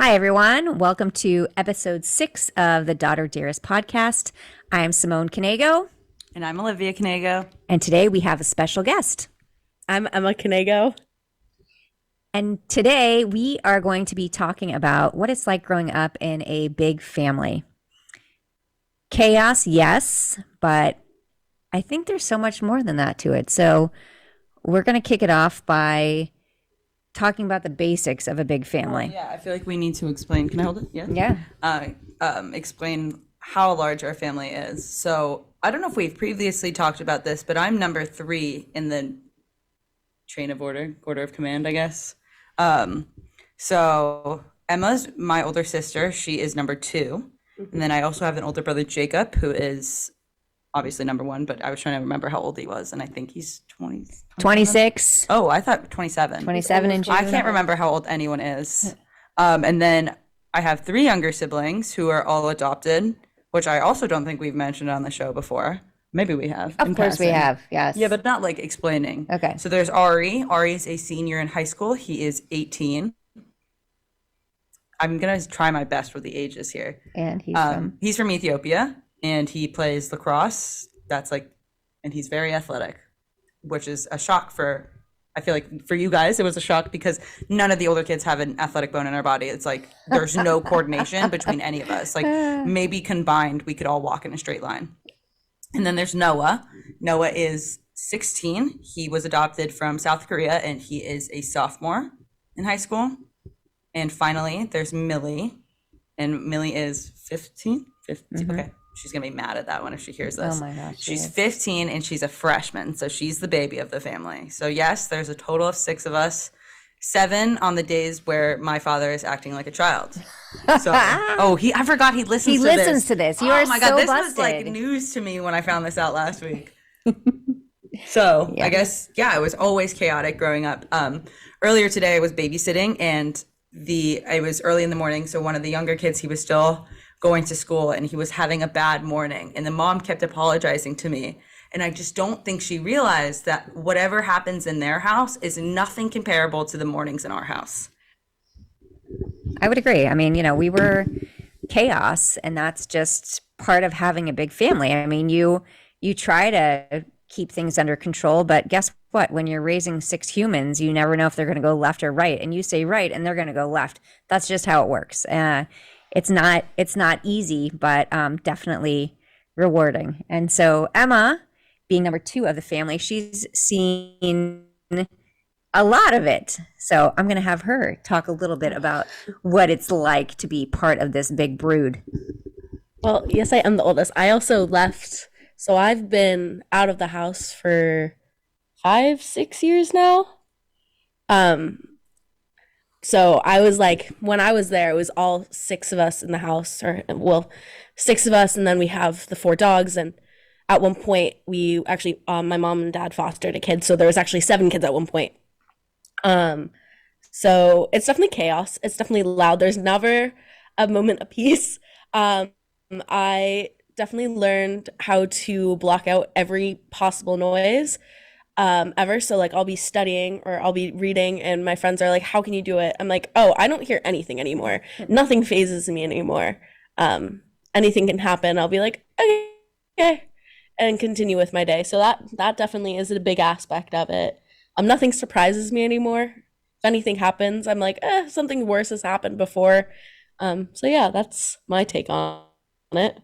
Hi, everyone. Welcome to episode 6 of the Daughter Dearest Podcast. I am Simone Canego. And I'm Olivia Canego. And today we have a special guest. I'm Emma Canego. And today we are going to be talking about what it's like growing up in a big family. Chaos, yes, but I think there's so much more than that to it. So we're going to kick it off by talking about the basics of a big family. Yeah, I feel like we need to explain. Can I hold it? Yeah. Explain how large our family is. So I don't know if we've previously talked about this, but I'm number 3 in the chain of order of command, I guess. So Emma's my older sister. She is number 2. And then I also have an older brother, Jacob, who is obviously number 1, but I was trying to remember how old he was, and I think he's 26. Oh, I thought 27. 27 in June. I can't remember how old anyone is. And then I have 3 younger siblings who are all adopted, which I also don't think we've mentioned on the show before. Maybe we have. Of course we have, yes. Yeah, but not like explaining. Okay. So there's Ari. Ari is a senior in high school. He is 18. I'm going to try my best with the ages here. And he's from Ethiopia, and he plays lacrosse. And he's very athletic, which is a shock I feel like for you guys, it was a shock because none of the older kids have an athletic bone in our body. It's like there's no coordination between any of us. Like maybe combined, we could all walk in a straight line. And then there's Noah. Noah is 16. He was adopted from South Korea, and he is a sophomore in high school. And finally, there's Millie, and Millie is 15? 15. Mm-hmm. Okay. She's going to be mad at that one if she hears this. Oh my gosh. She's 15 and she's a freshman. So she's the baby of the family. So yes, there's a total of 6 of us, 7 on the days where my father is acting like a child. So, I forgot he listens to this. He listens to this. You are my God, so this busted. was like news to me when I found this out last week. So yeah. I guess, it was always chaotic growing up. Earlier today I was babysitting, and it was early in the morning. So one of the younger kids, he was still going to school, and he was having a bad morning, and the mom kept apologizing to me, and I just don't think she realized that whatever happens in their house is nothing comparable to the mornings in our house. I would agree. I mean, we were chaos, and that's just part of having a big family. I mean, you try to keep things under control, but guess what? When you're raising 6 humans, you never know if they're going to go left or right, and you say right and they're going to go left. That's just how it works. It's not easy, but definitely rewarding. And so Emma, being number 2 of the family, she's seen a lot of it. So I'm going to have her talk a little bit about what it's like to be part of this big brood. Well, yes, I am the oldest. I also left. So I've been out of the house for 5-6 years now. So I was like, when I was there, it was all 6 of us in the house, 6 of us. And then we have the 4 dogs. And at one point we actually, my mom and dad fostered a kid. So there was actually 7 kids at one point. So it's definitely chaos. It's definitely loud. There's never a moment of peace. I definitely learned how to block out every possible noise ever. So like I'll be studying or I'll be reading, and my friends are like, how can you do it? I'm like, oh, I don't hear anything anymore. Nothing phases me anymore. Anything can happen. I'll be like, okay, and continue with my day. So that definitely is a big aspect of it. Nothing surprises me anymore. If anything happens, I'm like, something worse has happened before. So yeah, that's my take on it.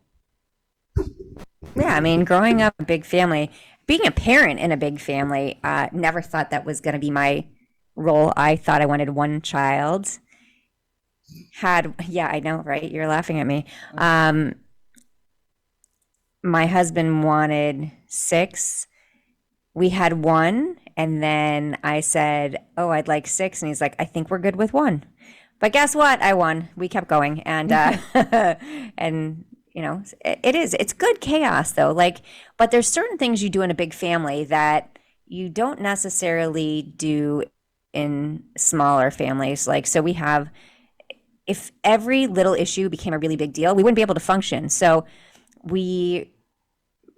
Yeah, I mean, growing up a big family, being a parent in a big family, never thought that was going to be my role. I thought I wanted 1 child. I know, right? You're laughing at me. My husband wanted 6. We had 1, and then I said, oh, I'd like 6. And he's like, I think we're good with 1. But guess what? I won. We kept going. And, and it's good chaos though. But there's certain things you do in a big family that you don't necessarily do in smaller families. So we have, if every little issue became a really big deal, we wouldn't be able to function. So we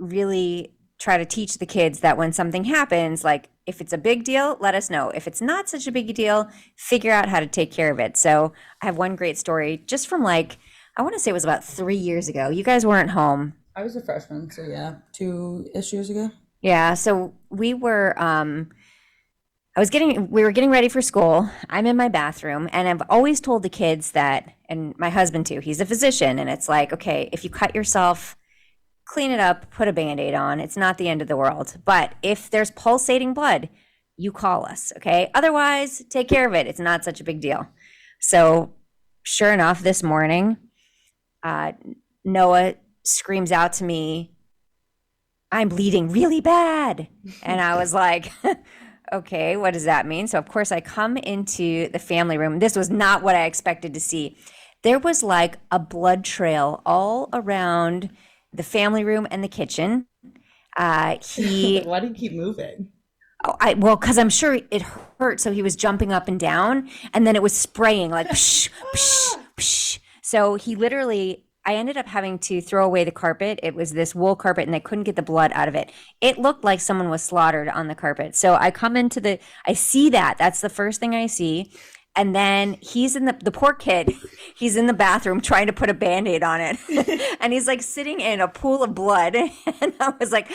really try to teach the kids that when something happens, if it's a big deal, let us know. If it's not such a big deal, figure out how to take care of it. So I have one great story just from like, I want to say it was about 3 years ago. You guys weren't home. I was a freshman, so yeah, 2-ish years ago. Yeah. So we were, we were getting ready for school. I'm in my bathroom, and I've always told the kids that, and my husband too, he's a physician, and it's like, okay, if you cut yourself, clean it up, put a Band-Aid on. It's not the end of the world. But if there's pulsating blood, you call us, okay? Otherwise, take care of it. It's not such a big deal. So sure enough, this morning, Noah screams out to me, I'm bleeding really bad. And I was like, okay, what does that mean? So of course I come into the family room. This was not what I expected to see. There was like a blood trail all around the family room and the kitchen. Why do you keep moving? Well, because I'm sure it hurt. So he was jumping up and down, and then it was spraying like psh, psh, psh. So he literally, I ended up having to throw away the carpet. It was this wool carpet, and I couldn't get the blood out of it. It looked like someone was slaughtered on the carpet. So I come into I see that. That's the first thing I see. And then he's in the poor kid, he's in the bathroom trying to put a Band-Aid on it. And he's like sitting in a pool of blood. And I was like,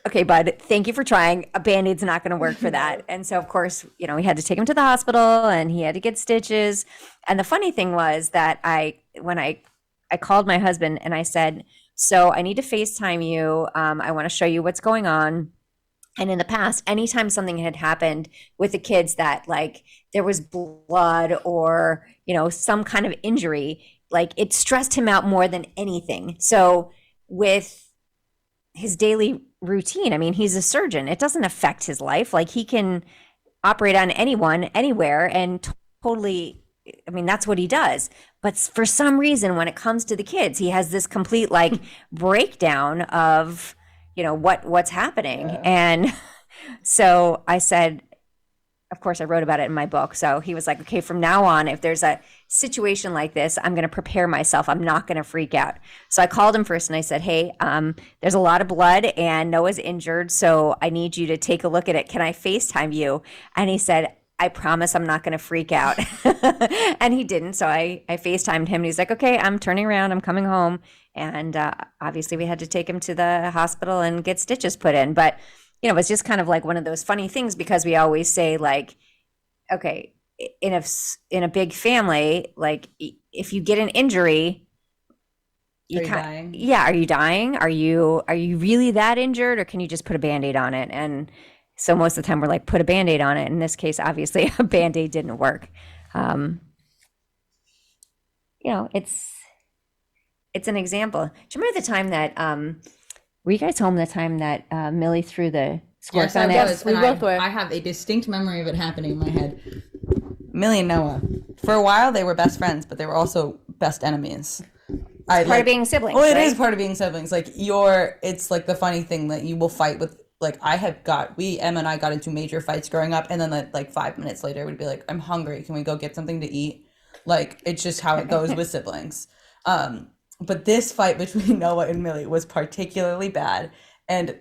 okay, bud, thank you for trying. A Band-Aid's not going to work for that. And so, of course, we had to take him to the hospital, and he had to get stitches. And the funny thing was that when I called my husband and I said, so I need to FaceTime you. I want to show you what's going on. And in the past, anytime something had happened with the kids that like there was blood or, some kind of injury, like it stressed him out more than anything. So with his daily routine, I mean, he's a surgeon. It doesn't affect his life. Like he can operate on anyone, anywhere, and totally, I mean, that's what he does. But for some reason, when it comes to the kids, he has this complete like breakdown of what's happening. Yeah. And so I said, of course I wrote about it in my book. So he was like, okay, from now on, if there's a situation like this, I'm going to prepare myself. I'm not going to freak out. So I called him first and I said, hey, there's a lot of blood and Noah's injured. So I need you to take a look at it. Can I FaceTime you? And he said, I promise I'm not going to freak out. And he didn't. So I FaceTimed him and he's like, okay, I'm turning around. I'm coming home. And obviously we had to take him to the hospital and get stitches put in. But, it was just kind of like one of those funny things because we always say like, okay, in a big family, like if you get an injury, are you dying? Yeah. Are you dying? Are you really that injured, or can you just put a Band-Aid on it? And so most of the time we're like, put a Band-Aid on it. In this case, obviously a Band-Aid didn't work. It's an example. Do you remember the time that, were you guys home the time that Millie threw the squirts on it? Yes, we both were. I have a distinct memory of it happening in my head. Millie and Noah, for a while they were best friends, but they were also best enemies. Part of being siblings. Well, it right? is part of being siblings. Like it's like the funny thing that you will fight with. Like Emma and I got into major fights growing up, and then like 5 minutes later we'd be like, I'm hungry. Can we go get something to eat? Like it's just how it goes with siblings. But this fight between Noah and Millie was particularly bad, and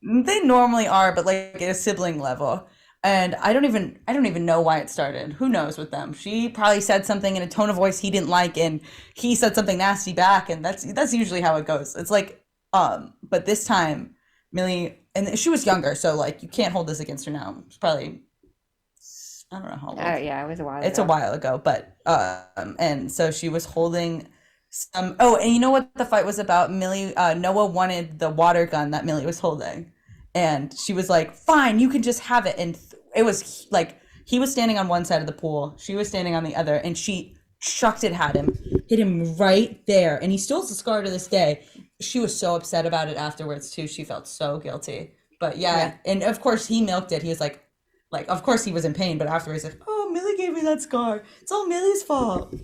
they normally are, but like at a sibling level. And I don't even know why it started. Who knows with them? She probably said something in a tone of voice he didn't like, and he said something nasty back, and that's usually how it goes. It's like, but this time, Millie, and she was younger, so like you can't hold this against her now. It's probably, I don't know how old. Yeah, it was a while ago. It's a while ago, but and so she was holding some. Oh, and you know what the fight was about? Noah wanted the water gun that Millie was holding, and she was like, "Fine, you can just have it." And it was like he was standing on one side of the pool, she was standing on the other, and she chucked it at him, hit him right there, and he still has a scar to this day. She was so upset about it afterwards too. She felt so guilty. But yeah, and of course he milked it. He was like, of course he was in pain, but afterwards, like, oh, Millie gave me that scar. It's all Millie's fault.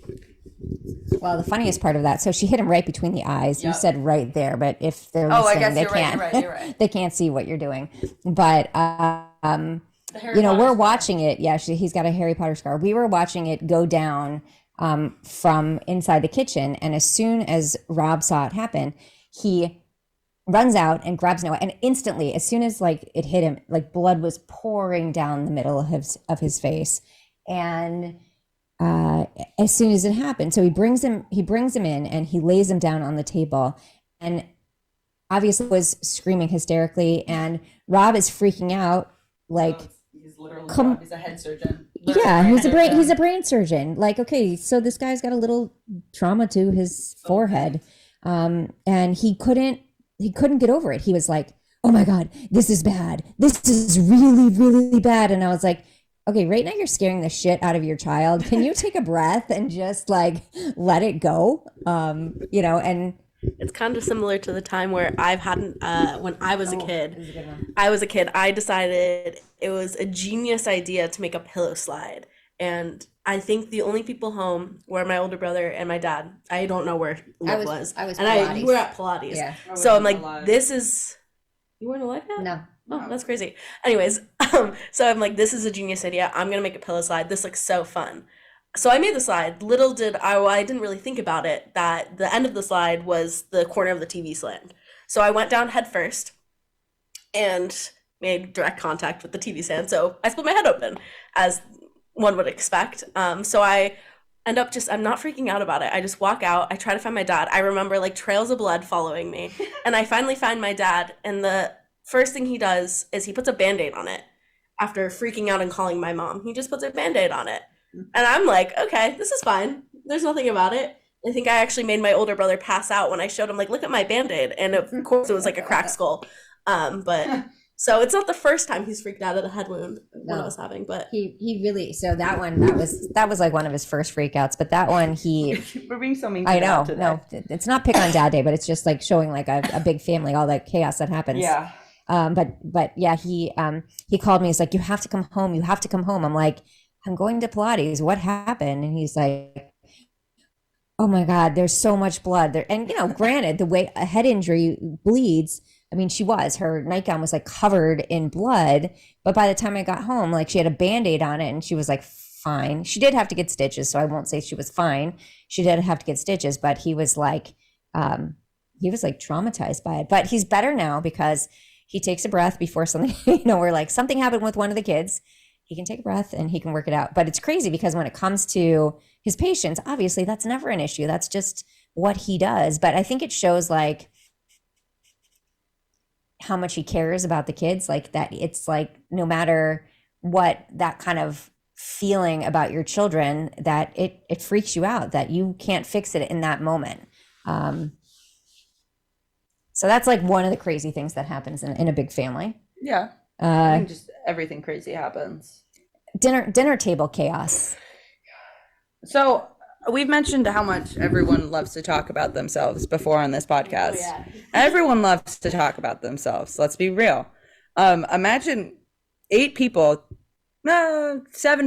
Well, the funniest part of that, so she hit him right between the eyes. Yep. You said right there, but if they're I listening, guess they you're can't. Right, you're right. They can't see what you're doing. But we're watching it. Yeah, he's got a Harry Potter scar. We were watching it go down from inside the kitchen, and as soon as Rob saw it happen, he runs out and grabs Noah, and instantly, as soon as like it hit him, like blood was pouring down the middle of his face. And as soon as it happened, so he brings him in and he lays him down on the table, and obviously was screaming hysterically, and Rob is freaking out like, he's literally he's a head surgeon. Yeah, he's a brain surgeon. Like, okay, so this guy's got a little trauma to his forehead, and he couldn't get over it. He was like, oh my God, this is bad. This is really, really bad. And I was like, okay, right now you're scaring the shit out of your child. Can you take a breath and just like let it go? And it's kind of similar to the time where I've had when I was a kid. I decided it was a genius idea to make a pillow slide. And I think the only people home were my older brother and my dad. I don't know where Liv was. I was and you were at Pilates. Yeah. So I'm like, this is... You weren't alive yet? No. Oh, that's crazy. Anyways, so I'm like, this is a genius idea. I'm going to make a pillow slide. This looks so fun. So I made the slide. Little did I didn't really think about it, that the end of the slide was the corner of the TV stand. So I went down head first and made direct contact with the TV stand. So I split my head open, as one would expect. So I end up I'm not freaking out about it. I just walk out. I try to find my dad. I remember like trails of blood following me. And I finally find my dad. And the first thing he does is he puts a Band-Aid on it after freaking out and calling my mom. He just puts a Band-Aid on it. And I'm like, okay, this is fine. There's nothing about it. I think I actually made my older brother pass out when I showed him, like, look at my Band-Aid. And of course it was like a cracked skull. But so it's not the first time he's freaked out at a head wound when I was having, but he really, so that was like one of his first freakouts, but that one we're being so mean to I know, today. no, it's not pick on Dad Day, but it's just like showing like a big family, all that chaos that happens. Yeah. But yeah, he called me. He's like, you have to come home. You have to come home. I'm like, I'm going to Pilates. What happened? And he's like, oh my God, there's so much blood there. And, granted, the way a head injury bleeds, I mean, her nightgown was like covered in blood. But by the time I got home, like she had a Band-Aid on it and she was like, fine. She did have to get stitches. So I won't say she was fine. She did have to get stitches, but he was like traumatized by it. But he's better now because he takes a breath before something, we're like, something happened with one of the kids. He can take a breath and he can work it out. But it's crazy because when it comes to his patients, obviously that's never an issue. That's just what he does. But I think it shows like how much he cares about the kids, like that it's like no matter what, that kind of feeling about your children, that it freaks you out, that you can't fix it in that moment. So that's like one of the crazy things that happens in a big family. Yeah. I think just everything crazy happens. Dinner table chaos. So we've mentioned how much everyone loves to talk about themselves before on this podcast. Oh, yeah. Everyone loves to talk about themselves. Let's be real. Imagine 7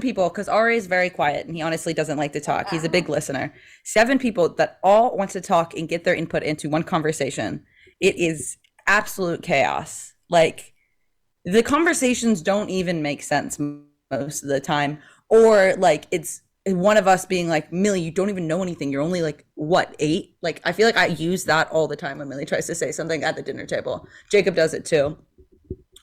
people, because Ari is very quiet and he honestly doesn't like to talk. He's a big listener. 7 people that all want to talk and get their input into one conversation. It is absolute chaos. Like, the conversations don't even make sense most of the time, or like it's one of us being like, Millie, you don't even know anything. You're only like, what, 8? Like, I feel like I use that all the time when Millie tries to say something at the dinner table. Jacob does it too.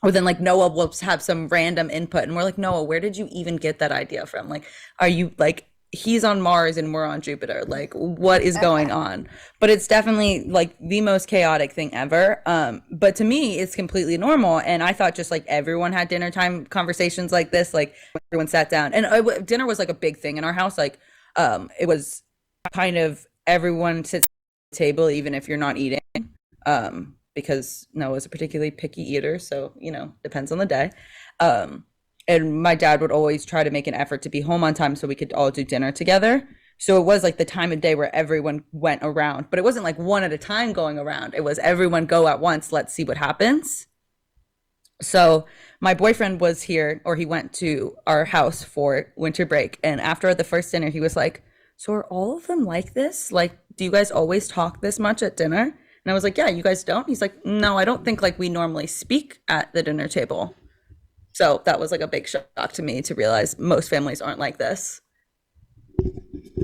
Or then like Noah will have some random input and we're like, Noah, where did you even get that idea from? Like, are you like, he's on Mars and we're on Jupiter. Like, what is going on? But it's definitely like the most chaotic thing ever. But to me, it's completely normal. And I thought just like everyone had dinner time conversations like this, like everyone sat down. And dinner was like a big thing in our house. Like, it was kind of everyone sits at the table, even if you're not eating, because Noah's a particularly picky eater. So, depends on the day. And my dad would always try to make an effort to be home on time so we could all do dinner together. So it was like the time of day where everyone went around, but it wasn't like one at a time going around. It was everyone go at once. Let's see what happens. So my boyfriend was here, or he went to our house for winter break. And after the first dinner, he was like, so are all of them like this? Like, do you guys always talk this much at dinner? And I was like, yeah, you guys don't? He's like, no, I don't think like we normally speak at the dinner table. So that was like a big shock to me to realize most families aren't like this.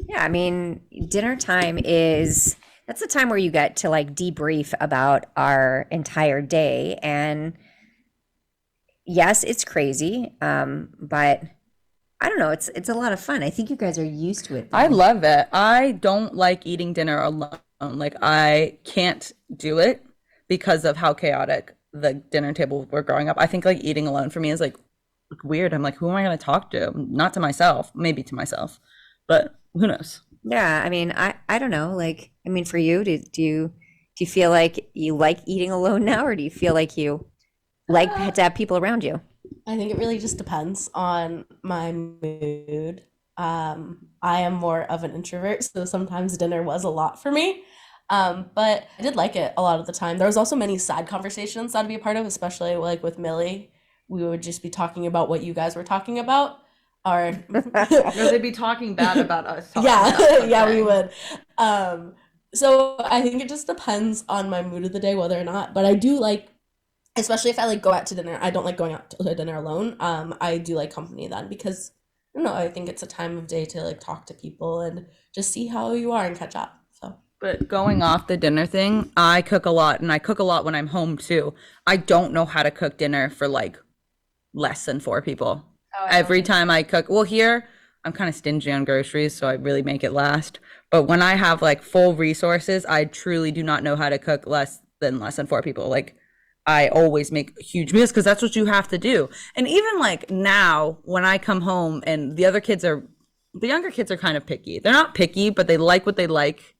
Yeah, I mean, dinner time is that's the time where you get to like debrief about our entire day. And yes, it's crazy, but I don't know. It's a lot of fun. I think you guys are used to it, though. I love it. I don't like eating dinner alone. Like I can't do it because of how chaotic the dinner table were growing up. I think like eating alone for me is like weird. I'm like, who am I going to talk to? Not to myself, maybe to myself, but who knows? Yeah, I mean, I don't know. Like, I mean, for you, do you feel like you like eating alone now, or do you feel like you like to have people around you? I think it really just depends on my mood. I am more of an introvert, so sometimes dinner was a lot for me. But I did like it a lot of the time. There was also many side conversations I'd be a part of, especially like with Millie. We would just be talking about what you guys were talking about. Or Or they'd be talking bad about us. yeah, yeah, we would. So I think it just depends on my mood of the day, whether or not. But I do like, especially if I like go out to dinner. I don't like going out to dinner alone. I do like company then because I don't know. I think it's a time of day to like talk to people and just see how you are and catch up. So. But going off the dinner thing, I cook a lot, and I cook a lot when I'm home too. I don't know how to cook dinner for like less than 4 people. Every time I cook, well, here I'm kind of stingy on groceries, so I really make it last. But when I have like full resources, I truly do not know how to cook less than 4 people. Like I always make huge meals because that's what you have to do. And even like now when I come home and the younger kids are kind of picky. They're not picky, but they like what they like,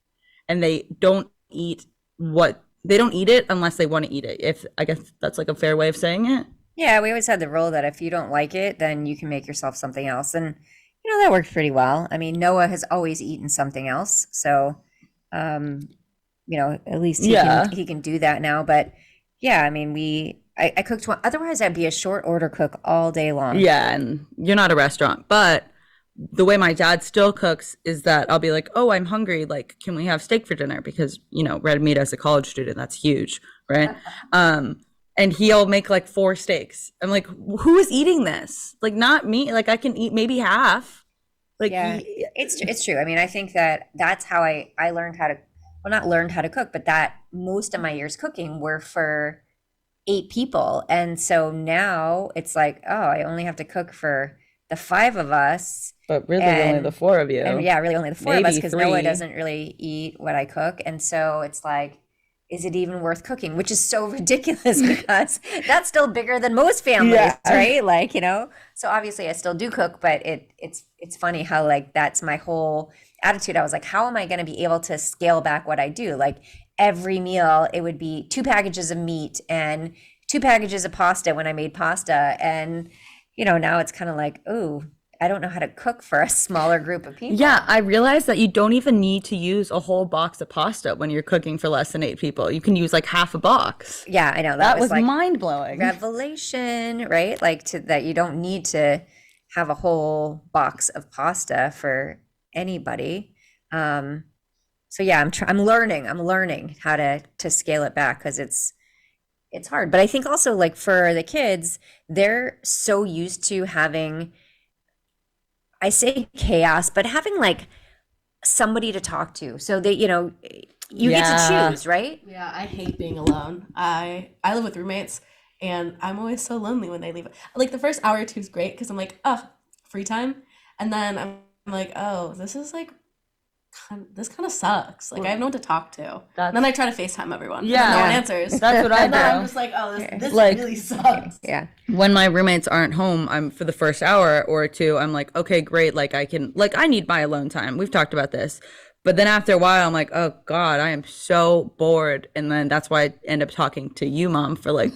and they don't eat it unless they want to eat it. If I guess that's like a fair way of saying it. Yeah, we always had the rule that if you don't like it, then you can make yourself something else. And, that worked pretty well. I mean, Noah has always eaten something else. So, at least he can do that now. But yeah, I mean, I cooked one. Otherwise, I'd be a short order cook all day long. Yeah, and you're not a restaurant. But the way my dad still cooks is that I'll be like, oh, I'm hungry. Like, can we have steak for dinner? Because, red meat as a college student, that's huge, right? And he'll make like 4 steaks. I'm like, who is eating this? Like, not me. Like, I can eat maybe half. Like, yeah, it's true. I mean, I think that's how I learned how to, well, not learned how to cook, but that most of my years cooking were for 8 people. And so now it's like, oh, I only have to cook for the 5 of us. But really only the 4 of you. And yeah, really only the 4 of us, Maybe because 3. Noah doesn't really eat what I cook. And so it's like, is it even worth cooking? Which is so ridiculous because that's still bigger than most families, right? Like, so obviously I still do cook, but it's funny how like that's my whole attitude. I was like, how am I going to be able to scale back what I do? Like every meal, it would be 2 packages of meat and 2 packages of pasta when I made pasta. And, now it's kind of like, oh, I don't know how to cook for a smaller group of people. Yeah, I realized that you don't even need to use a whole box of pasta when you're cooking for less than 8 people. You can use like half a box. Yeah, I know. That was like mind-blowing. Revelation, right? Like that you don't need to have a whole box of pasta for anybody. So yeah, I'm learning how to scale it back because it's hard. But I think also like for the kids, they're so used to having, I say chaos, but having like somebody to talk to. So that, you get to choose, right? Yeah, I hate being alone. I live with roommates and I'm always so lonely when they leave. Like the first hour or 2 is great because I'm like, oh, free time. And then I'm like, oh, this is like, this kind of sucks. Like I have no one to talk to. And then I try to FaceTime everyone. Yeah. No one answers. That's what I do. And then I'm just like, oh, this Like- really sucks. Yeah. When my roommates aren't home, I'm for the first hour or 2, I'm like, okay, great. Like I need my alone time. We've talked about this. But then after a while, I'm like, oh God, I am so bored. And then that's why I end up talking to you, Mom, for like,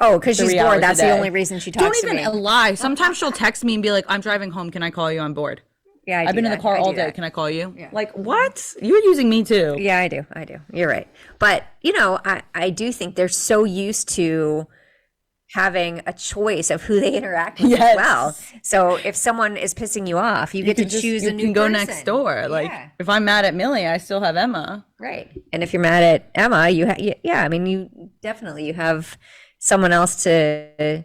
Oh, because she's 3 hours bored. a That's the day. only reason she talks don't to me. even lie. Sometimes she'll text me and be like, I'm driving home. Can I call you? I'm bored. Yeah, I've been in the car all day. That. Can I call you? Yeah. Like, what? You're using me too. Yeah, I do. You're right. But, I do think they're so used to having a choice of who they interact with as well. So if someone is pissing you off, you get to choose a new You can go person. next door. Like, Yeah. if I'm mad at Millie, I still have Emma. Right. And if you're mad at Emma, you have someone else to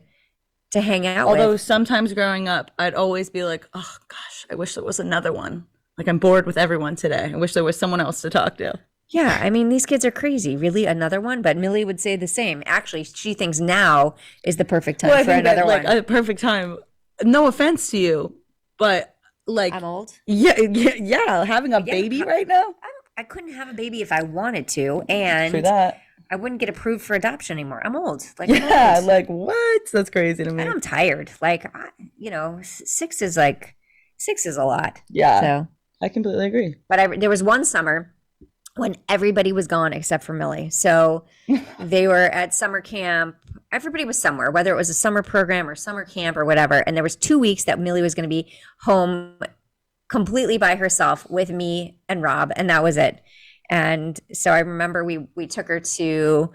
hang out Although with. sometimes growing up, I'd always be like, oh gosh, I wish there was another one. Like I'm bored with everyone today. I wish there was someone else to talk to. Yeah, I mean, these kids are crazy. Really, another one? But Millie would say the same. Actually, she thinks now is the perfect time Well, I for think that another like one. a perfect time. No offense to you, but like, I'm old. yeah, having a Yeah, baby right now. I couldn't have a baby if I wanted to, True and that. I wouldn't get approved for adoption anymore. I'm old. Like, I'm Yeah, old. like what? That's crazy to And me. I'm tired. Like, six is a lot. Yeah, So, I completely agree. but there was one summer when everybody was gone except for Millie. So they were at summer camp. Everybody was somewhere, whether it was a summer program or summer camp or whatever. And there was 2 weeks that Millie was going to be home completely by herself with me and Rob, and that was it. And so I remember we took her to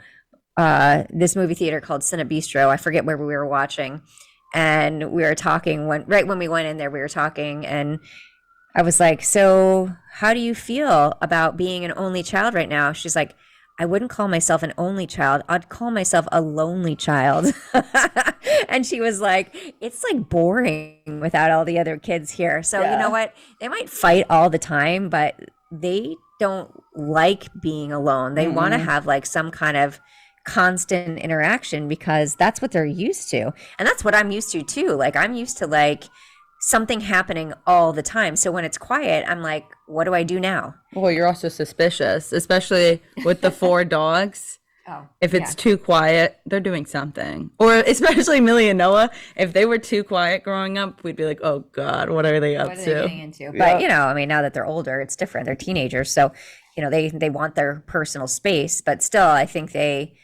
this movie theater called Cine Bistro. I forget where we were watching, and we were talking right when we went in there. We were talking, and I was like, "So, how do you feel about being an only child right now?" She's like, "I wouldn't call myself an only child. I'd call myself a lonely child." And she was like, "It's like boring without all the other kids here." So, you know what? They might fight all the time, but they don't like being alone. They want to have like some kind of constant interaction because that's what they're used to. And that's what I'm used to too. Like I'm used to like something happening all the time. So when it's quiet, I'm like, what do I do now? Well, you're also suspicious, especially with the 4 dogs. Oh, If it's too quiet, they're doing something. Or especially Millie and Noah, if they were too quiet growing up, we'd be like, oh God, what are they up what are to? they getting into? But I mean, now that they're older, it's different. They're teenagers. So, they want their personal space, but still I think they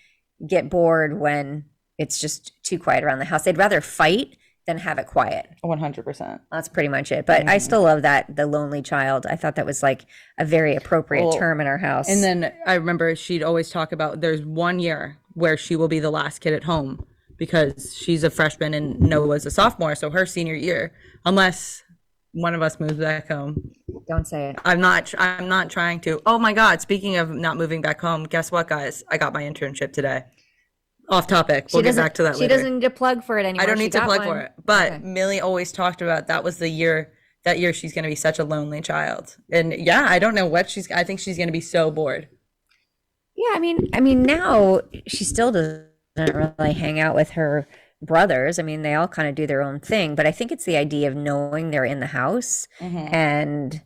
get bored when it's just too quiet around the house. They'd rather fight than have it quiet. 100%. That's pretty much it. But I still love the lonely child. I thought that was like a very appropriate term in our house. And then I remember she'd always talk about there's 1 year where she will be the last kid at home because she's a freshman and Noah's a sophomore. So her senior year, unless one of us moves back home. Don't say it. I'm not trying to. Oh my God. Speaking of not moving back home, guess what, guys? I got my internship today. Off topic. We'll get back to that later. She doesn't need to plug for it anymore. I don't need to plug one. for it. But Okay. Millie always talked about that was the year, that year she's going to be such a lonely child. And yeah, I don't know what I think she's going to be so bored. Yeah, I mean now she still doesn't really hang out with her brothers. I mean, they all kind of do their own thing, but I think it's the idea of knowing they're in the house and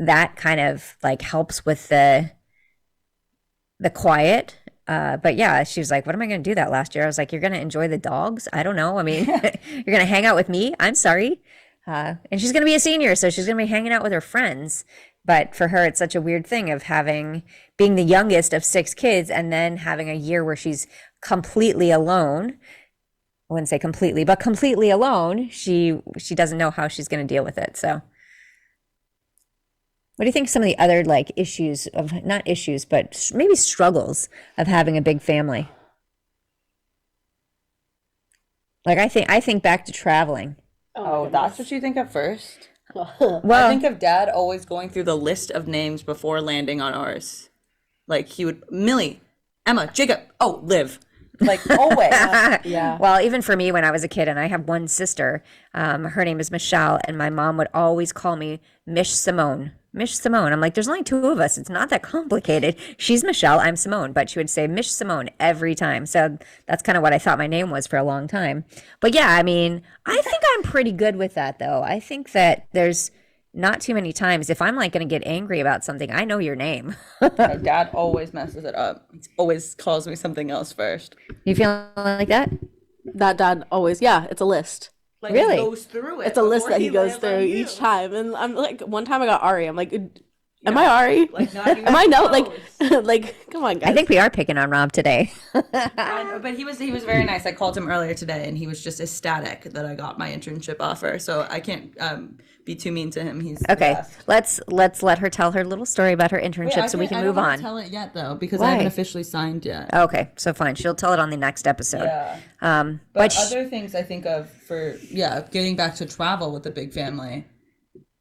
that kind of like helps with the quiet. But yeah, she was like, what am I going to do that last year? I was like, you're going to enjoy the dogs? I don't know. I mean, you're going to hang out with me? I'm sorry. And she's going to be a senior, so she's going to be hanging out with her friends. But for her, it's such a weird thing of being the youngest of 6 kids and then having a year where she's completely alone. I wouldn't say completely, but completely alone. She doesn't know how she's going to deal with it. So what do you think some of the other like issues of, not issues, but maybe struggles of having a big family? Like I think back to traveling. Oh, that's what you think of first? Well, I think of Dad always going through the list of names before landing on ours. Like he would, Millie, Emma, Jacob, oh, Liv. Like always. Yeah. Well, even for me when I was a kid, and I have one sister, her name is Michelle, and my mom would always call me Mish Simone. Mish Simone. I'm like, there's only 2 of us. It's not that complicated. She's Michelle, I'm Simone, but she would say Mish Simone every time. So that's kind of what I thought my name was for a long time. But yeah, I mean, I think I'm pretty good with that though. I think that there's not too many times if I'm like going to get angry about something, I know your name. No, Dad always messes it up. He always calls me something else first. You feel like that? That dad always, yeah, it's a list. Like Really? he goes through it. It's a list before that he goes lands through on you. each time. And I'm like, one time I got Ari. I'm like, am I Ari? Like not even Am I no? close. Like, come on, guys. I think we are picking on Rob today. But he was very nice. I called him earlier today, and he was just ecstatic that I got my internship offer. So I can't be too mean to him. He's the Okay, best. let's let her tell her little story about her internship so we can move I on. don't tell it yet though because Why? I haven't officially signed yet. Okay, so fine. She'll tell it on the next episode. Yeah. But But other things I think of for getting back to travel with the big family.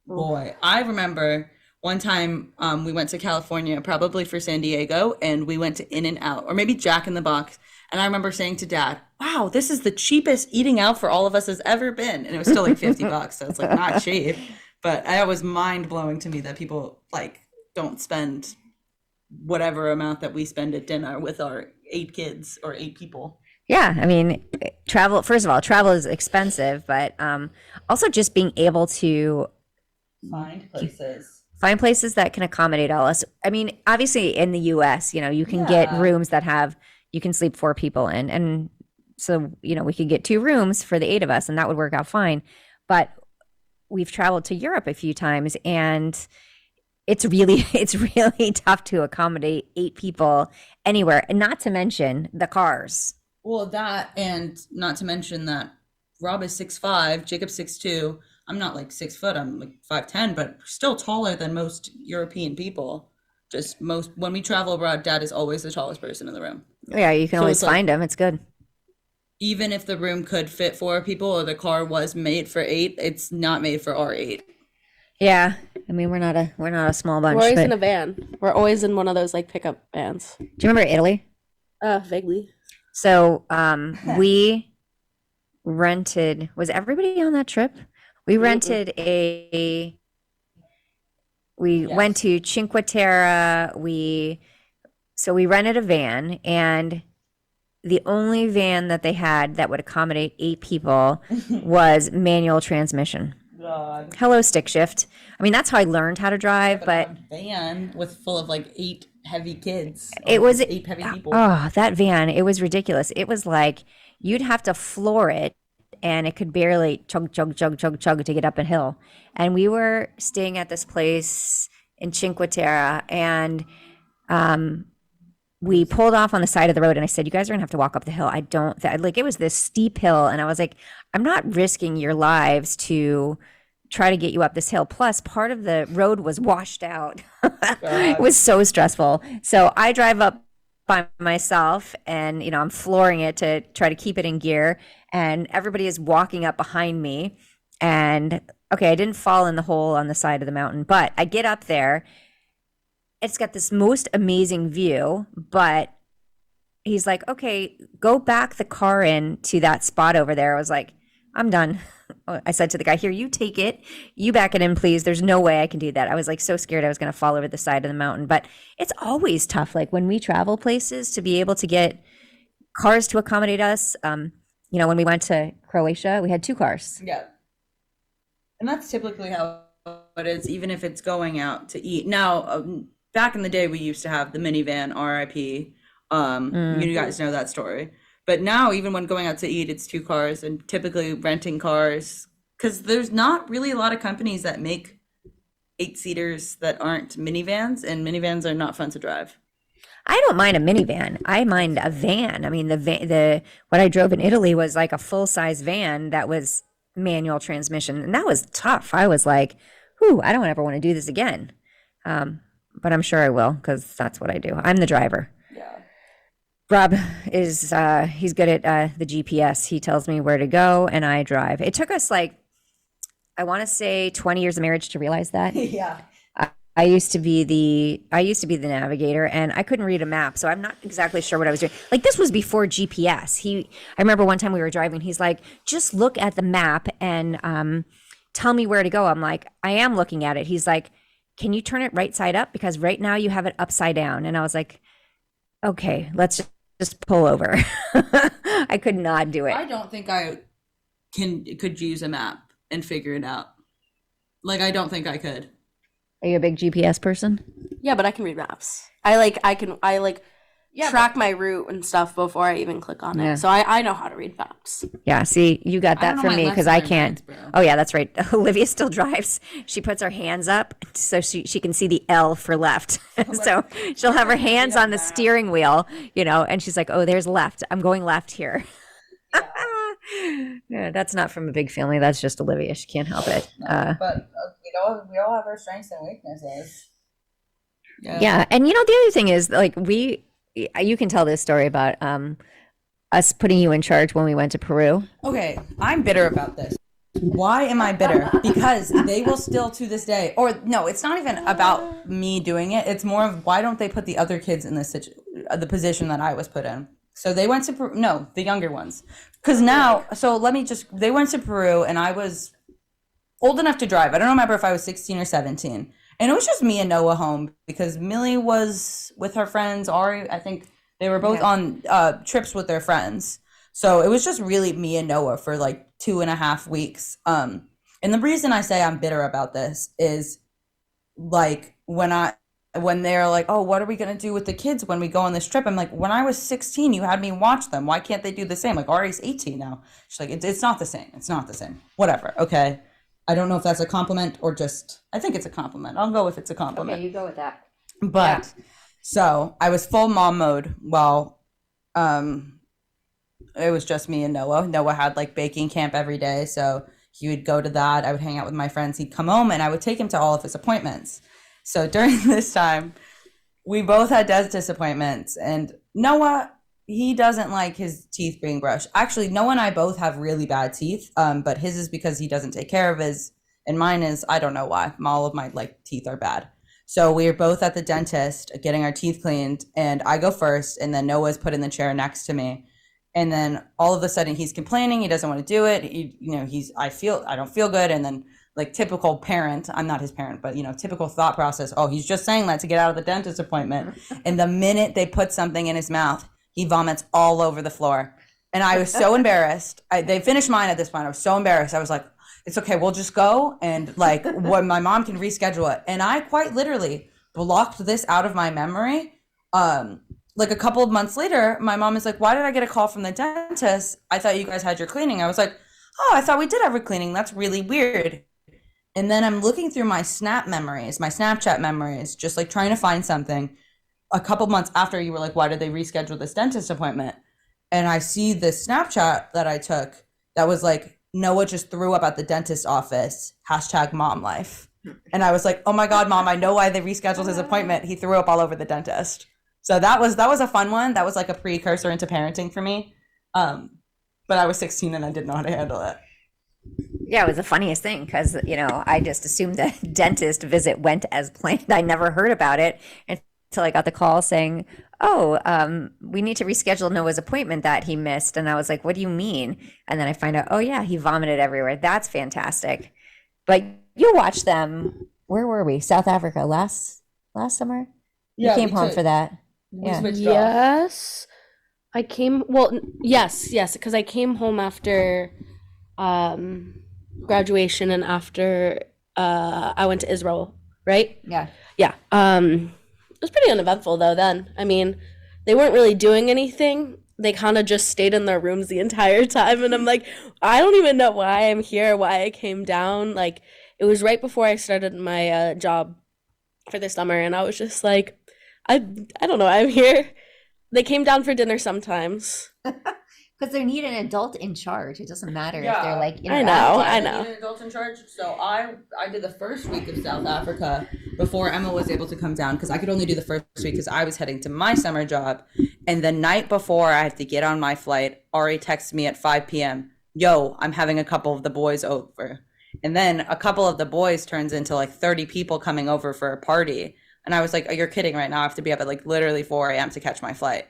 Boy, I remember one time we went to California, probably for San Diego, and we went to In-N-Out or maybe Jack in the Box. And I remember saying to Dad, "Wow, this is the cheapest eating out for all of us has ever been." And it was still like $50, so it's like not cheap. But it was mind blowing to me that people like don't spend whatever amount that we spend at dinner with our 8 kids or 8 people. Yeah, I mean, travel, first of all, travel is expensive, but also just being able to find places that can accommodate all us. I mean, obviously in the US, you can get rooms that you can sleep 4 people in. And so, we could get 2 rooms for the 8 of us and that would work out fine. But we've traveled to Europe a few times and it's really tough to accommodate 8 people anywhere. And not to mention the cars. Well, that, and not to mention that Rob is 6'5", Jacob's 6'2". I'm not like 6 foot, I'm like 5'10", but still taller than most European people. When we travel abroad, Dad is always the tallest person in the room. Yeah, you can always find him. It's good. Even if the room could fit 4 people or the car was made for 8, it's not made for our 8. Yeah, I mean we're not a small bunch. We're always in a van. We're always in one of those like pickup vans. Do you remember Italy? Vaguely. So we rented. Was everybody on that trip? We rented We went to Cinque Terre. We rented a van, and the only van that they had that would accommodate 8 people was manual transmission. God. Hello, stick shift. I mean, that's how I learned how to drive, but a van full of like 8 heavy kids. It was 8 heavy people. Oh, that van, it was ridiculous. It was like you'd have to floor it and it could barely chug to get up a hill. And we were staying at this place in Cinque Terre and we pulled off on the side of the road and I said, you guys are gonna have to walk up the hill. It was this steep hill and I was like, I'm not risking your lives to try to get you up this hill. Plus part of the road was washed out. It was so stressful. So I drive up by myself and, I'm flooring it to try to keep it in gear and everybody is walking up behind me. And okay, I didn't fall in the hole on the side of the mountain, but I get up there. It's got this most amazing view, but he's like, okay, go back the car in to that spot over there. I was like, I'm done. I said to the guy, here, you take it. You back it in, please. There's no way I can do that. I was like so scared I was going to fall over the side of the mountain. But it's always tough, like when we travel places, to be able to get cars to accommodate us. When we went to Croatia, we had 2 cars. Yeah. And that's typically how it is, even if it's going out to eat. Now, back in the day, we used to have the minivan, RIP. You guys know that story. But now, even when going out to eat, it's 2 cars and typically renting cars. Because there's not really a lot of companies that make 8-seaters that aren't minivans, and minivans are not fun to drive. I don't mind a minivan. I mind a van. I mean, what I drove in Italy was like a full-size van that was manual transmission, and that was tough. I was like, "Whew, I don't ever want to do this again." But I'm sure I will because that's what I do. I'm the driver. Yeah. Rob is he's good at the GPS. He tells me where to go, and I drive. It took us like, I want to say 20 years of marriage to realize that. Yeah. I used to be the navigator and I couldn't read a map. So I'm not exactly sure what I was doing. Like this was before GPS. I remember one time we were driving, he's like, just look at the map and tell me where to go. I'm like, I am looking at it. He's like, can you turn it right side up? Because right now you have it upside down. And I was like, okay, let's just pull over. I could not do it. I don't think I could use a map and figure it out. Like, I don't think I could. Are you a big GPS person? Yeah, but I can read maps. I track my route and stuff before I even click on it. So I know how to read maps. Yeah, see, you got that from me because I can't. Oh yeah, that's right. Olivia still drives. She puts her hands up so she can see the L for left. So she'll have her hands on the steering wheel, and she's like, oh, there's left. I'm going left here. Yeah, that's not from a big family. That's just Olivia. She can't help it. But we all have our strengths and weaknesses. Yeah, and the other thing is like you can tell this story about us putting you in charge when we went to Peru. Okay, I'm bitter about this. Why am I bitter? Because they will still to this day, or no, it's not even about me doing it. It's more of why don't they put the other kids in the position that I was put in? So they went to Peru, no, the younger ones. Because now, they went to Peru and I was old enough to drive. I don't remember if I was 16 or 17. And it was just me and Noah home because Millie was with her friends. Ari, I think they were both on trips with their friends. So it was just really me and Noah for like 2.5 weeks. And the reason I say I'm bitter about this is like when they're like, oh, what are we going to do with the kids when we go on this trip? I'm like, when I was 16, you had me watch them. Why can't they do the same? Like, Ari's 18 now. She's like, it's not the same. It's not the same. Whatever. Okay. I don't know if that's a compliment or just, I think it's a compliment. I'll go with it's a compliment. Okay, you go with that. But so I was full mom mode while it was just me and Noah. Noah had like baking camp every day. So he would go to that. I would hang out with my friends. He'd come home and I would take him to all of his appointments. So during this time, we both had dentist appointments, and Noah, he doesn't like his teeth being brushed. Actually, Noah and I both have really bad teeth, but his is because he doesn't take care of his, and mine is, I don't know why. All of my like teeth are bad. So we are both at the dentist getting our teeth cleaned, and I go first, and then Noah's put in the chair next to me. And then all of a sudden he's complaining. He doesn't want to do it. I don't feel good. And then like typical parent, I'm not his parent, but typical thought process. Oh, he's just saying that to get out of the dentist appointment. And the minute they put something in his mouth, he vomits all over the floor. And I was so embarrassed. They finished mine at this point. I was so embarrassed. I was like, it's okay. We'll just go. And like when my mom can reschedule it. And I quite literally blocked this out of my memory. Like a couple of months later, my mom is like, why did I get a call from the dentist? I thought you guys had your cleaning. I was like, oh, I thought we did have a cleaning. That's really weird. And then I'm looking through my Snapchat memories, just like trying to find something a couple months after you were like, why did they reschedule this dentist appointment? And I see this Snapchat that I took that was like, Noah just threw up at the dentist office, #momlife. And I was like, oh my God, Mom, I know why they rescheduled his appointment. He threw up all over the dentist. So that was a fun one. That was like a precursor into parenting for me. But I was 16 and I didn't know how to handle it. Yeah, it was the funniest thing because, I just assumed the dentist visit went as planned. I never heard about it until I got the call saying, oh, we need to reschedule Noah's appointment that he missed. And I was like, what do you mean? And then I find out, oh, yeah, he vomited everywhere. That's fantastic. But you watched them. Where were we? South Africa last summer? You came home for that. Yeah. Yes. Yes, because I came home after graduation and after I went to Israel, right? Yeah. Yeah. It was pretty uneventful though then. I mean, they weren't really doing anything. They kind of just stayed in their rooms the entire time, and I'm like, I don't even know why I'm here, why I came down. Like, it was right before I started my job for the summer, and I was just like, I don't know, I'm here. They came down for dinner sometimes. Because they need an adult in charge. It doesn't matter if Yeah. they're like, I know. They need an adult in charge. So I did the first week of South Africa before Emma was able to come down because I could only do the first week because I was heading to my summer job. And the night before I had to get on my flight, Ari texted me at 5 p.m. Yo, I'm having a couple of the boys over. And then a couple of the boys turns into like 30 people coming over for a party. And I was like, oh, you're kidding right now. I have to be up at like literally 4 a.m. to catch my flight.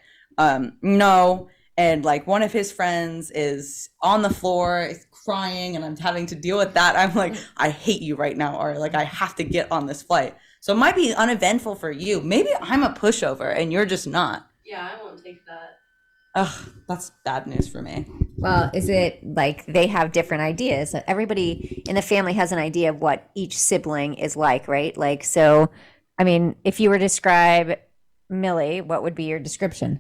No. And like one of his friends is on the floor, is crying, and I'm having to deal with that. I'm like, I hate you right now, or like I have to get on this flight. So it might be uneventful for you. Maybe I'm a pushover and you're just not. Yeah, I won't take that. Ugh, that's bad news for me. well, is it like they have different ideas? Everybody in the family has an idea of what each sibling is like, right? Like, so, I mean, if you were to describe Millie, what would be your description?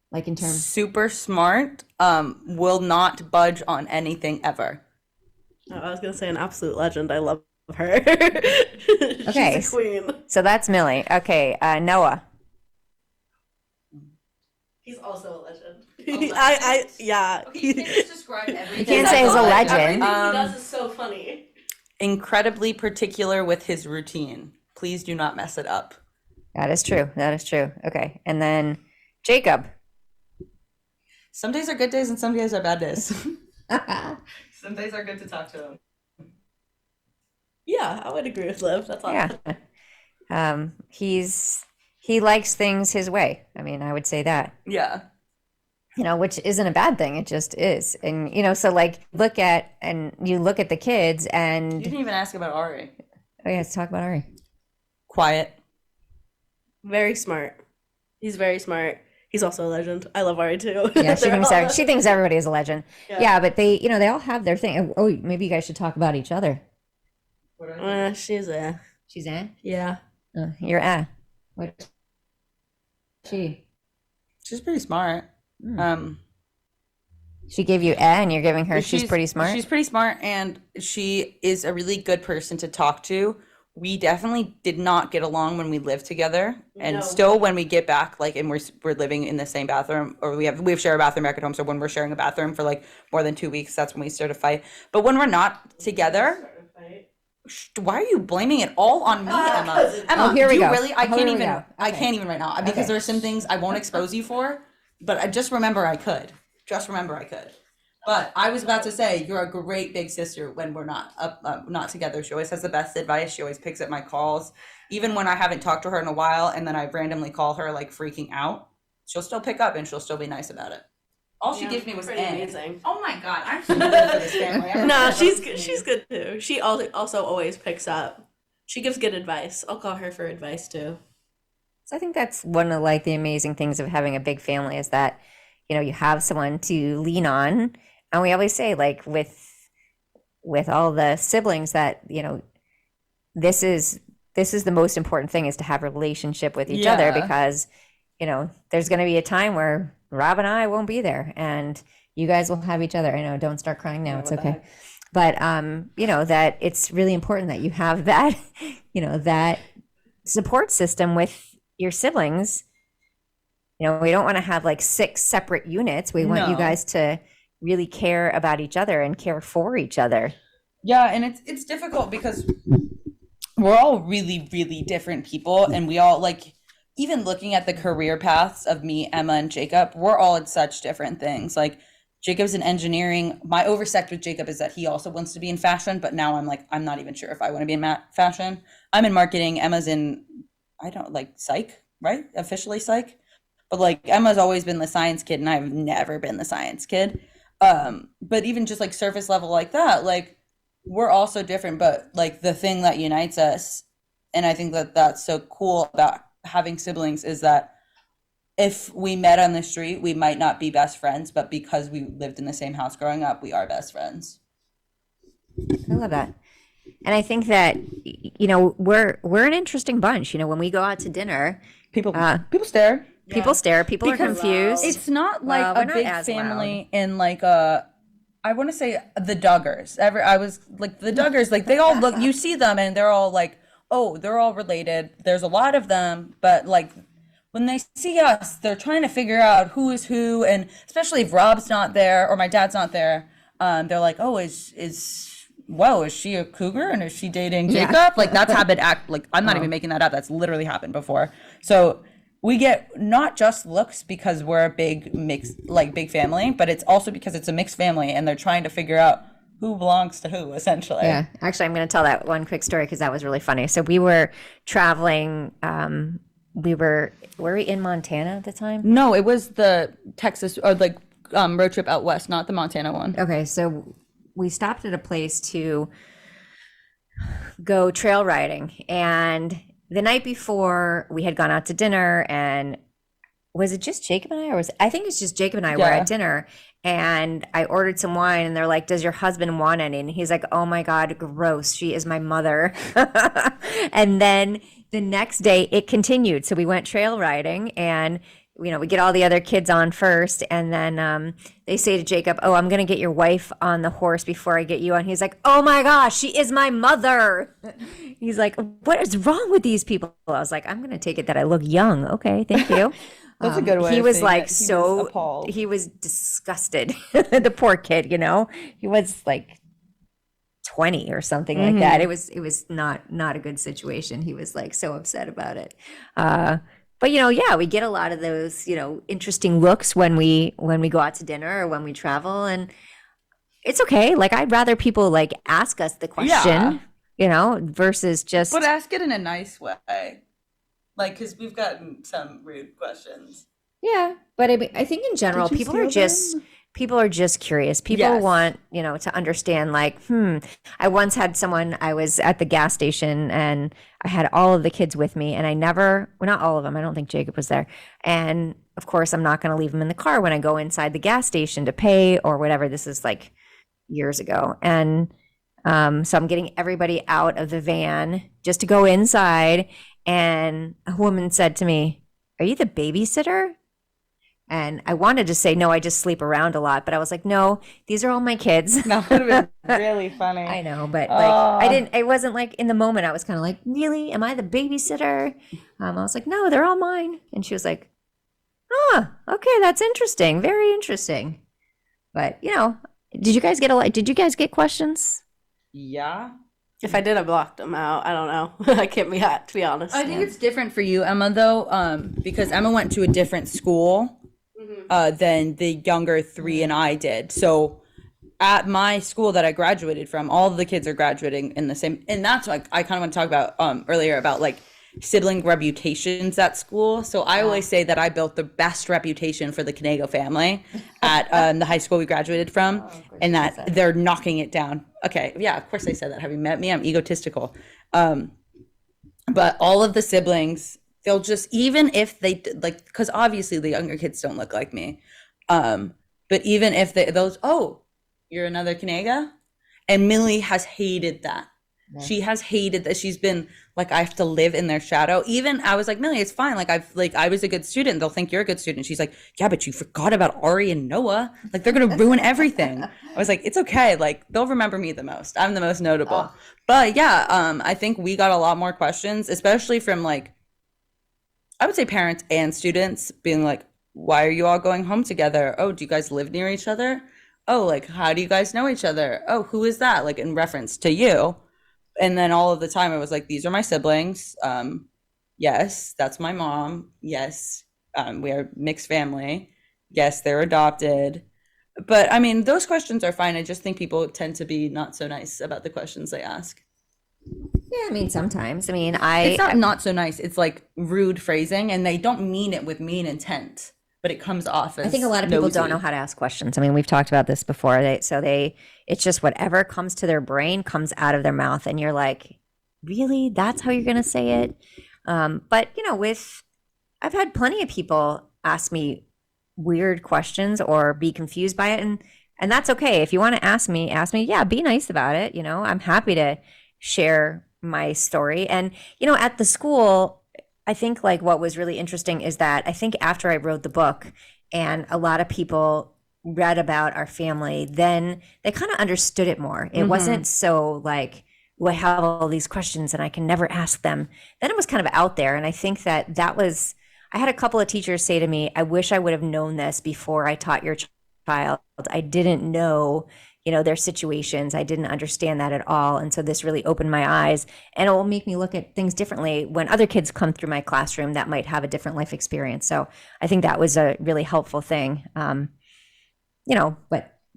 Like in terms, Super smart, will not budge on anything ever. Oh, I was gonna say an absolute legend. I love her. Okay. She's a queen. so that's Millie. Okay, Noah. He's also a legend. Yeah. Okay, you can't just describe everything. You can't say he's a legend. Everything he does is so funny. Incredibly particular with his routine. Please do not mess it up. That is true. That is true. Okay, and then Jacob. Some days are good days and some days are bad days. Some days are good to talk to him. Yeah, I would agree with Liv. That's awesome. Yeah. He likes things his way. I mean, I would say that. Yeah. which isn't a bad thing. It just is. And, so like you look at the kids You and, didn't even ask about Ari. oh yeah, let's talk about Ari. Quiet. Very smart. He's very smart. He's also a legend. I love Ari too. Yeah, she thinks everybody is a legend. Yeah. Yeah, but they all have their thing. Oh, maybe you guys should talk about each other. She's a. She's Yeah. you're what? She's pretty smart. She gave you and you're giving her. She's pretty smart. She's pretty smart, and she is a really good person to talk to. We definitely did not get along when we lived together, and No. still when we get back, like, and we're living in the same bathroom, or we have shared a bathroom back at home. So when we're sharing a bathroom for like more than 2 weeks, that's when we start a fight. But when we're not together, why are you blaming it all on me, Emma? Emma, here we do you go. really? I Here can't we even. go. I Okay. can't even right now because there are some things I won't expose you for. But I just remember I could. Just remember I could. But I was about to say you're a great big sister when we're not together. She always has the best advice. She always picks up my calls, even when I haven't talked to her in a while, and then I randomly call her like freaking out. She'll still pick up and she'll still be nice about it. All she gives me was pretty "eh." amazing. Oh my god, I'm so good for this family. No, she's good. She's good too. She also always picks up. She gives good advice. I'll call her for advice too. So I think that's one of like the amazing things of having a big family is that, you have someone to lean on. And we always say like with all the siblings that, this is the most important thing is to have a relationship with each other Yeah. because, there's going to be a time where Rob and I won't be there and you guys will have each other. I know, don't start crying now. It's what the okay. heck? But, that it's really important that you have that, that support system with your siblings. We don't want to have like 6 separate units. We want you No. guys to really care about each other and care for each other. Yeah, and it's difficult because we're all really, really different people, and we all like, even looking at the career paths of me, Emma, and Jacob, we're all in such different things. Like Jacob's in engineering. My intersect with Jacob is that he also wants to be in fashion, but now I'm not even sure if I want to be in fashion. I'm in marketing. Emma's in, I don't like psych, right? Officially psych. But like Emma's always been the science kid and I've never been the science kid. But even just like surface level like that, like we're all so different, but like the thing that unites us, and I think that that's so cool about having siblings is that if we met on the street, we might not be best friends, but because we lived in the same house growing up, we are best friends. I love that. And I think that, we're an interesting bunch. When we go out to dinner, People stare. people stare, people are Because confused. It's not like Well, we're a not big as family in like I want to say the Duggars. I was like the Duggars, like they all look, you see them and they're all like, oh, they're all related. There's a lot of them, but like when they see us, they're trying to figure out who is who, and especially if Rob's not there or my dad's not there, they're like, oh, is she a cougar and is she dating Jacob? Yeah. Like that's happened. Like I'm not even making that up. That's literally happened before. So we get not just looks because we're a big big family, but it's also because it's a mixed family and they're trying to figure out who belongs to who, essentially. Yeah, actually, I'm going to tell that one quick story because that was really funny. So we were traveling. Were we in Montana at the time? No, it was the Texas or like road trip out west, not the Montana one. Okay, so we stopped at a place to go trail riding, and the night before we had gone out to dinner, and was it just Jacob and I, I think it's just Jacob and I were Yeah. at dinner, and I ordered some wine, and they're like, does your husband want any? And he's like, oh my God, gross. She is my mother. And then the next day it continued. So we went trail riding, and we get all the other kids on first, and then they say to Jacob, oh, I'm going to get your wife on the horse before I get you on. He's like, oh my gosh, she is my mother. He's like, what is wrong with these people? I was like, I'm going to take it that I look young. Okay, thank you. That's a good way He of was saying like it. He was appalled. he was disgusted. The poor kid, he was like 20 or something like that. It was not a good situation. He was like so upset about it. But yeah, we get a lot of those, interesting looks when we go out to dinner or when we travel, and it's okay. Like I'd rather people like ask us the question, versus just But ask it in a nice way. Like, because we've gotten some rude questions. Yeah, but I think in general, Did you steal them? people are just curious. People Yes. want, to understand like, I once had someone, I was at the gas station and I had all of the kids with me and well, not all of them. I don't think Jacob was there. And of course, I'm not going to leave him in the car when I go inside the gas station to pay or whatever. This is like years ago. And so I'm getting everybody out of the van just to go inside. And a woman said to me, "Are you the babysitter?" And I wanted to say, "No, I just sleep around a lot." But I was like, "No, these are all my kids." That would have been really funny. I know, but like, I wasn't like in the moment. I was kind of like, "Really? Am I the babysitter?" I was like, "No, they're all mine." And she was like, "Oh, okay, that's interesting. Very interesting." But, did you guys get questions? Yeah. If I did, I blocked them out. I don't know. I can't be hot, to be honest. I think it's different for you, Emma, though, because Emma went to a different school than the younger three and I did. So at my school that I graduated from, all of the kids are graduating in the same, and that's what I kind of want to talk about earlier about like sibling reputations at school. So I always say that I built the best reputation for the Canego family at the high school we graduated from, and that they're knocking it down. Okay, yeah, of course I said that. Have you met me? I'm egotistical. But all of the siblings, they'll just, even if they like, because obviously the younger kids don't look like me, but even if oh, you're another Canega, and Millie has hated that. Yeah. She has hated that. She's been like, I have to live in their shadow. Even I was like, Millie, it's fine. Like I was a good student. They'll think you're a good student. She's like, yeah, but you forgot about Ari and Noah. Like they're gonna ruin everything. I was like, it's okay. Like they'll remember me the most. I'm the most notable. But yeah, I think we got a lot more questions, especially from like, I would say parents and students being like, why are you all going home together? Oh, do you guys live near each other? Oh, like how do you guys know each other? Oh, who is that? Like in reference to you. And then all of the time it was like, these are my siblings. Yes, that's my mom. Yes, we are mixed family. Yes, they're adopted. But I mean, those questions are fine. I just think people tend to be not so nice about the questions they ask. Yeah, I mean, sometimes. I mean, it's not so nice. It's like rude phrasing, and they don't mean it with mean intent, but it comes off as I think a lot of people don't know how to ask questions. I mean, we've talked about this before. It's just whatever comes to their brain comes out of their mouth, and you're like, really? That's how you're going to say it? But I've had plenty of people ask me weird questions or be confused by it, and that's okay. If you want to ask me. Yeah, be nice about it. I'm happy to share my story. And at the school, I think like what was really interesting is that I think after I wrote the book and a lot of people read about our family, then they kind of understood it more. It wasn't so like, well, I have all these questions and I can never ask them. Then it was kind of out there. And I think that was, I had a couple of teachers say to me, I wish I would have known this before I taught your child. I didn't know their situations. I didn't understand that at all. And so this really opened my eyes, and it will make me look at things differently when other kids come through my classroom that might have a different life experience. So I think that was a really helpful thing. But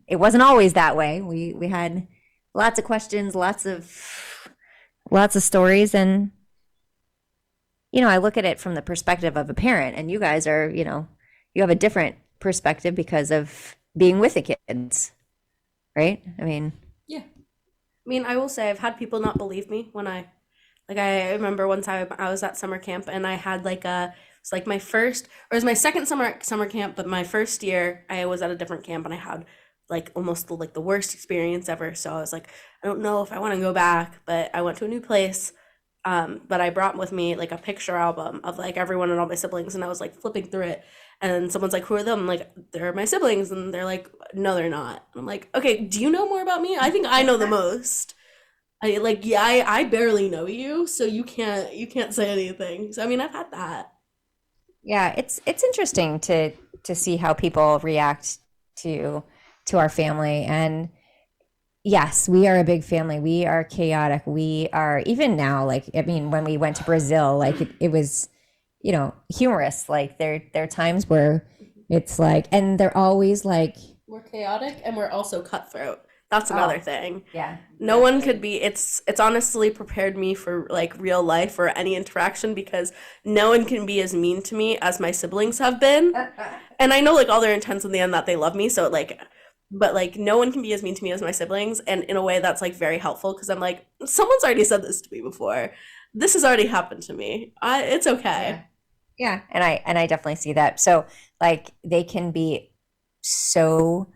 it wasn't always that way. We had lots of questions, lots of stories. And, I look at it from the perspective of a parent, and you guys are, you have a different perspective because of being with the kids. Right? I mean, yeah. I will say I've had people not believe me when I remember one time I was at summer camp and I had it was my second summer camp, but my first year I was at a different camp and I had like almost the worst experience ever. So I was like, I don't know if I want to go back, but I went to a new place. But I brought with me like a picture album of like everyone and all my siblings, and I was like flipping through it, and someone's like, who are them? I'm like, they're my siblings. And they're like, no, they're not. And I'm like, okay, do you know more about me? I think I know the most. I barely know you, so you can't say anything. So I've had that. Yeah, it's interesting to see how people react to our family. And yes, we are a big family. We are chaotic. We are, even now, when we went to Brazil, it was, humorous. Like there are times where it's like, and they're always like, we're chaotic and we're also cutthroat. That's another thing. Yeah. No one could be, it's honestly prepared me for like real life or any interaction, because no one can be as mean to me as my siblings have been. And I know like all their intents in the end that they love me, so like, but like no one can be as mean to me as my siblings, and in a way that's like very helpful, because I'm like, someone's already said this to me before. This has already happened to me. It's okay. Yeah. And I definitely see that. So like they can be so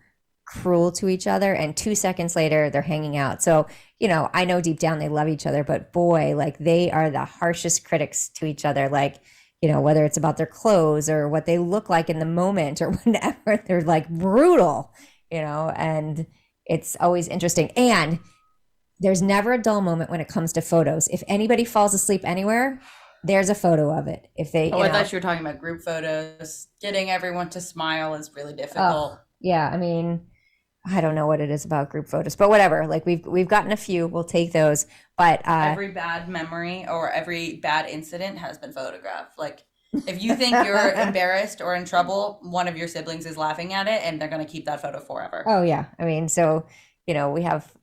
cruel to each other, and 2 seconds later they're hanging out. So, you know, I know deep down they love each other, but boy, like they are the harshest critics to each other. Like, you know, whether it's about their clothes or what they look like in the moment or whatever, they're like brutal, you know, and it's always interesting. And there's never a dull moment when it comes to photos. If anybody falls asleep anywhere, there's a photo of it. If they, I thought you were talking about group photos. Getting everyone to smile is really difficult. Yeah, I mean, I don't know what it is about group photos, but whatever. Like we've gotten a few, we'll take those. But every bad memory or every bad incident has been photographed. Like if you think you're embarrassed or in trouble, one of your siblings is laughing at it, and they're going to keep that photo forever. Oh yeah, I mean, so you know, we have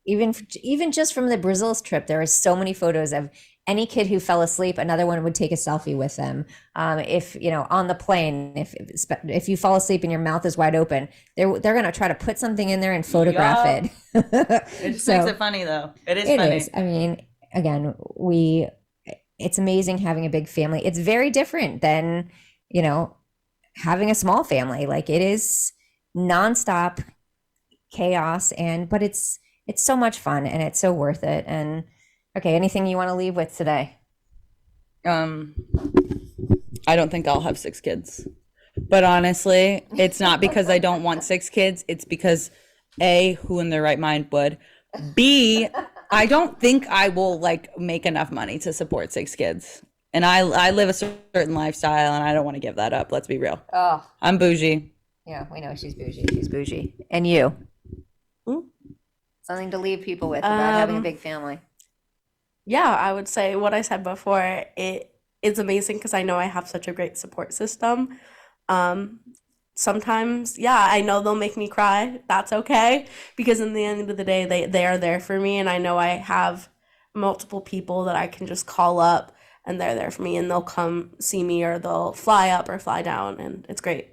even just from the Brazil's trip, there are so many photos of any kid who fell asleep, another one would take a selfie with them. If, you know, on the plane, if you fall asleep and your mouth is wide open, they're going to try to put something in there and photograph it. It just makes it funny though. It is funny. I mean, again, it's amazing having a big family. It's very different than, you know, having a small family. Like it is nonstop chaos, but it's so much fun and it's so worth it. And okay, anything you want to leave with today? I don't think I'll have 6 kids. But honestly, it's not because I don't want 6 kids. It's because A, who in their right mind would? B, I don't think I will like make enough money to support 6 kids. And I live a certain lifestyle and I don't want to give that up. Let's be real. Oh, I'm bougie. yeah, we know she's bougie. She's bougie. And you? Something to leave people with about having a big family. Yeah, I would say what I said before. It's amazing because I know I have such a great support system. Sometimes, yeah, I know they'll make me cry. That's okay, because in the end of the day, they are there for me, and I know I have multiple people that I can just call up, and they're there for me, and they'll come see me, or they'll fly up or fly down, and it's great.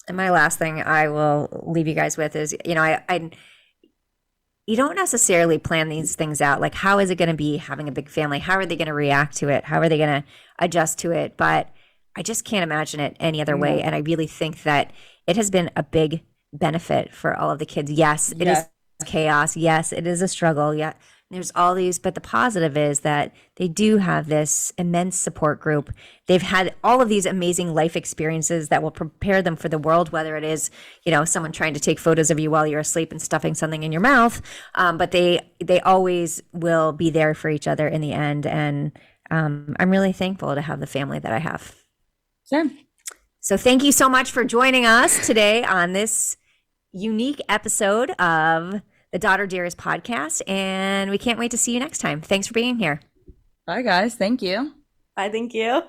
And my last thing I will leave you guys with is, you know, you don't necessarily plan these things out. Like, how is it going to be having a big family? How are they going to react to it? How are they going to adjust to it? But I just can't imagine it any other way. And I really think that it has been a big benefit for all of the kids. Yes, it is chaos. Yes, it is a struggle. Yeah, there's all these, but the positive is that they do have this immense support group. They've had all of these amazing life experiences that will prepare them for the world, whether it is, you know, someone trying to take photos of you while you're asleep and stuffing something in your mouth. But they always will be there for each other in the end. And I'm really thankful to have the family that I have. Same. So thank you so much for joining us today on this unique episode of the Daughter Dearest Podcast, and we can't wait to see you next time. Thanks for being here. Bye, guys. Thank you. Bye, thank you.